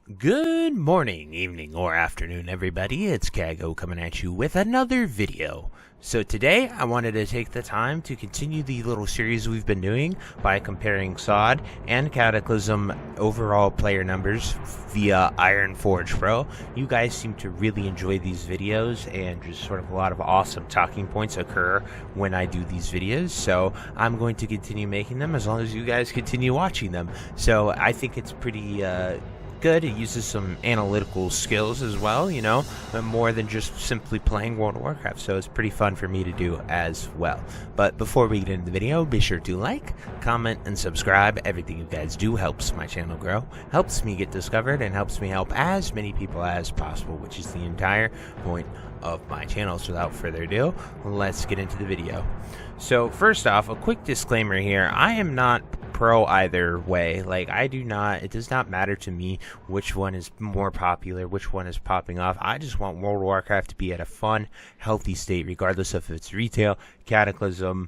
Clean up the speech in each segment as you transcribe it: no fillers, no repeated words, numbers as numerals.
Good morning, evening, or afternoon, everybody. It's Kaghoe coming at you with another video. So today, I wanted to take the time to continue the little series we've been doing by comparing SoD and Cataclysm overall player numbers via Ironforge Pro. You guys seem to really enjoy these videos, and just sort of a lot of awesome talking points occur when I do these videos. So I'm going to continue making them as long as you guys continue watching them. So I think it's pretty good. It uses some analytical skills as well, but more than just simply playing World of Warcraft, so it's pretty fun for me to do as well. But before we get into the video, be sure to like, comment, and subscribe. Everything you guys do helps my channel grow, helps me get discovered, and helps me help as many people as possible, which is the entire point of my channel. So without further ado, let's get into the video. So first off, a quick disclaimer here. I am not pro either way. It does not matter to me which one is more popular, which one is popping off. I just want World of Warcraft to be at a fun, healthy state, regardless of if it's retail, Cataclysm,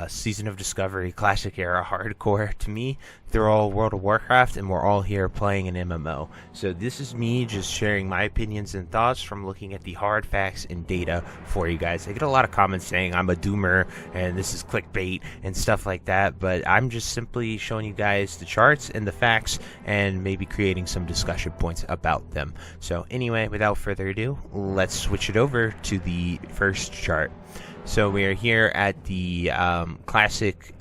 Season of Discovery, Classic Era, Hardcore. To me, they're all World of Warcraft, and we're all here playing an MMO. So this is me just sharing my opinions and thoughts from looking at the hard facts and data for you guys. I get a lot of comments saying I'm a doomer and this is clickbait and stuff like that, but I'm just simply showing you guys the charts and the facts and maybe creating some discussion points about them. So anyway, without further ado, let's switch it over to the first chart. So we are here at the classic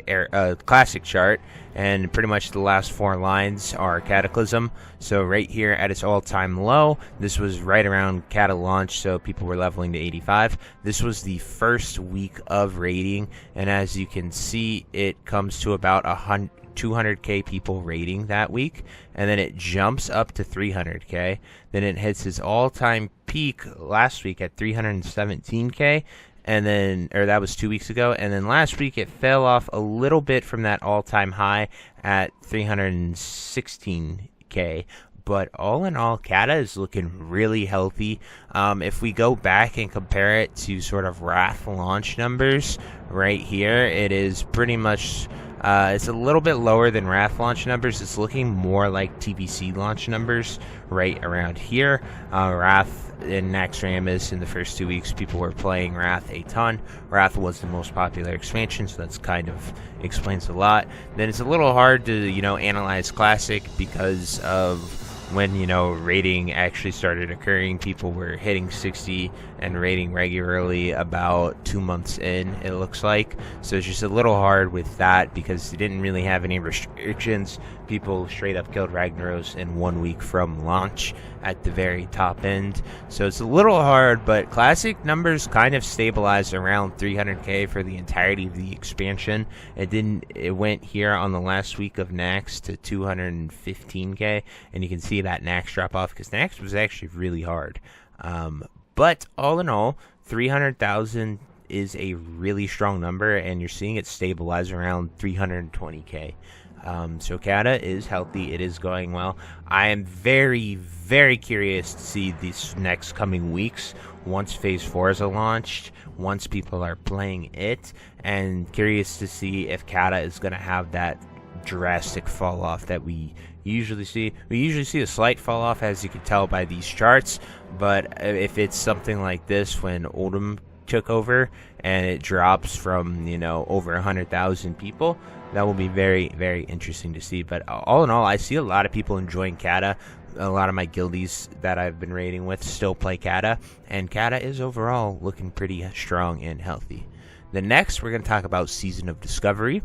chart, and pretty much the last four lines are Cataclysm. So right here at its all-time low, this was right around Cata launch, so people were leveling to 85. This was the first week of raiding, and as you can see, it comes to about 200k people raiding that week, and then it jumps up to 300k. Then it hits its all-time peak last week at 317k, and then, or that was 2 weeks ago, and then last week it fell off a little bit from that all-time high at 316k. But all in all, Cata is looking really healthy. If we go back and compare it to sort of Wrath launch numbers, right here, it is pretty much, it's a little bit lower than Wrath launch numbers. It's looking more like TBC launch numbers right around here. Wrath and Naxxramas in the first 2 weeks, people were playing Wrath a ton. Wrath was the most popular expansion, so that's kind of explains a lot. Then it's a little hard to, analyze Classic because of when, raiding actually started occurring. People were hitting 60 and raiding regularly about 2 months in, it looks like. So it's just a little hard with that because they didn't really have any restrictions. People straight up killed Ragnaros in 1 week from launch at the very top end. So it's a little hard, but Classic numbers kind of stabilized around 300k for the entirety of the expansion. It went here on the last week of Nax to 215k, and you can see that Nax drop off because Nax was actually really hard. But all in all, 300,000 is a really strong number, and you're seeing it stabilize around 320k. So Cata is healthy. It is going well. I am very, very curious to see these next coming weeks once Phase 4 is launched, once people are playing it, and curious to see if Cata is going to have that drastic fall off that we usually see. We usually see a slight fall off, as you can tell by these charts, but if it's something like this when Oldham took over and it drops from over 100,000 people, that will be very, very interesting to see. But all in all, I see a lot of people enjoying Cata. A lot of my guildies that I've been raiding with still play Cata, and Cata is overall looking pretty strong and healthy. The next, we're going to talk about Season of Discovery.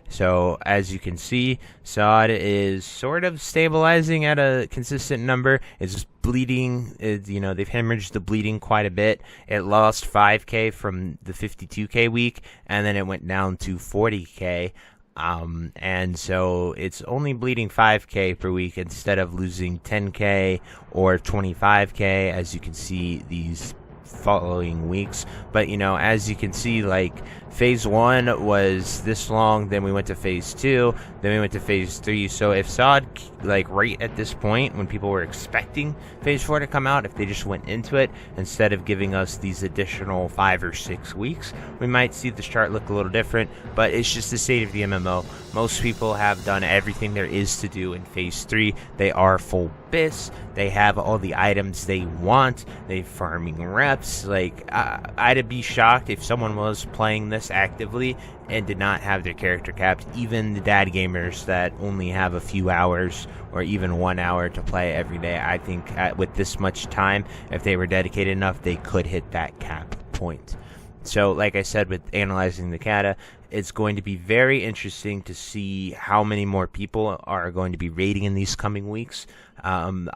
So as you can see, SoD is sort of stabilizing at a consistent number. It's bleeding, they've hemorrhaged the bleeding quite a bit. It lost 5k from the 52k week, and then it went down to 40k. And so it's only bleeding 5k per week instead of losing 10k or 25k. As you can see, these following weeks. But as you can see, like, phase 1 was this long, then we went to phase 2, then we went to phase 3. So if SoD, like, right at this point when people were expecting phase 4 to come out, if they just went into it instead of giving us these additional 5 or 6 weeks, we might see the chart look a little different. But it's just the state of the MMO. Most people have done everything there is to do in phase 3. They are full BIS. They have all the items they want. They're farming reps. Like, I'd be shocked if someone was playing this actively and did not have their character capped. Even the dad gamers that only have a few hours or even 1 hour to play every day, I think with this much time, if they were dedicated enough, they could hit that cap point. So, like I said, with analyzing the Cata, it's going to be very interesting to see how many more people are going to be raiding in these coming weeks. I'm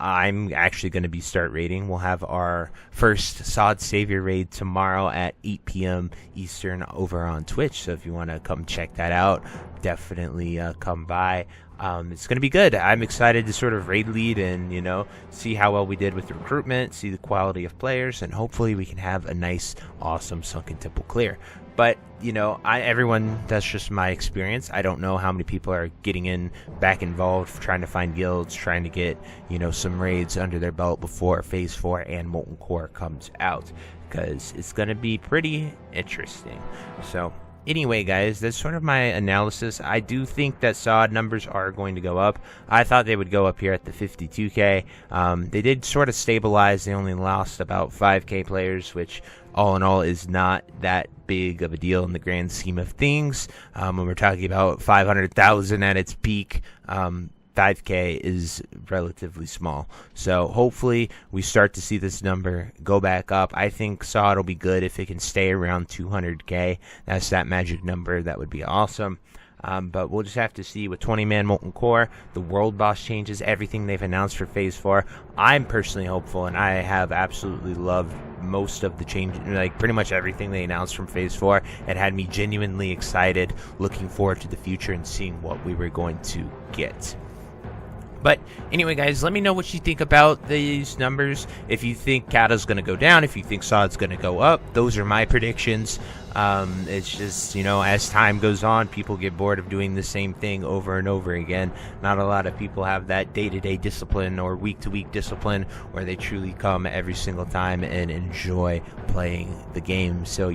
actually going to be start raiding. We'll have our first SoD Savior raid tomorrow at 8 p.m. Eastern over on Twitch. So if you want to come check that out, definitely come by. It's going to be good. I'm excited to sort of raid lead and, see how well we did with the recruitment, see the quality of players, and hopefully we can have a nice, awesome Sunken Temple clear. But, everyone, that's just my experience. I don't know how many people are getting back involved, trying to find guilds, trying to get, some raids under their belt before Phase 4 and Molten Core comes out, because it's going to be pretty interesting. So, anyway, guys, that's sort of my analysis. I do think that SoD numbers are going to go up. I thought they would go up here at the 52K. They did sort of stabilize. They only lost about 5K players, which all in all is not that big of a deal in the grand scheme of things. When we're talking about 500,000 at its peak, 5K is relatively small. So hopefully we start to see this number go back up. I think SoD will be good if it can stay around 200K. That's that magic number. That would be awesome. But we'll just have to see with 20-man Molten Core, the world boss changes, everything they've announced for Phase 4. I'm personally hopeful, and I have absolutely loved most of the changes, like pretty much everything they announced from Phase 4. It had me genuinely excited, looking forward to the future and seeing what we were going to get. But anyway, guys, let me know what you think about these numbers. If you think Cata's going to go down, if you think SoD's going to go up, those are my predictions. It's just, as time goes on, people get bored of doing the same thing over and over again. Not a lot of people have that day-to-day discipline or week-to-week discipline where they truly come every single time and enjoy playing the game. So,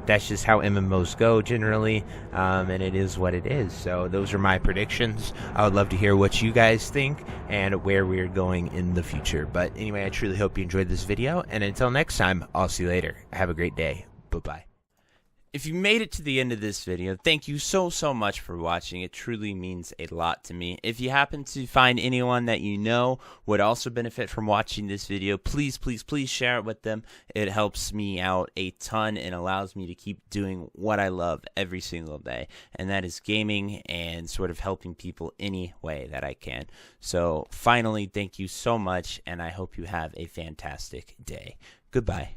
that's just how MMOs go generally, and it is what it is. So those are my predictions. I would love to hear what you guys think and where we're going in the future. But anyway, I truly hope you enjoyed this video, and until next time, I'll see you later. Have a great day. Bye-bye. If you made it to the end of this video, thank you so much for watching. It truly means a lot to me. If you happen to find anyone that you know would also benefit from watching this video, please share it with them. It helps me out a ton and allows me to keep doing what I love every single day, and that is gaming and sort of helping people any way that I can. So finally, thank you so much, and I hope you have a fantastic day. Goodbye.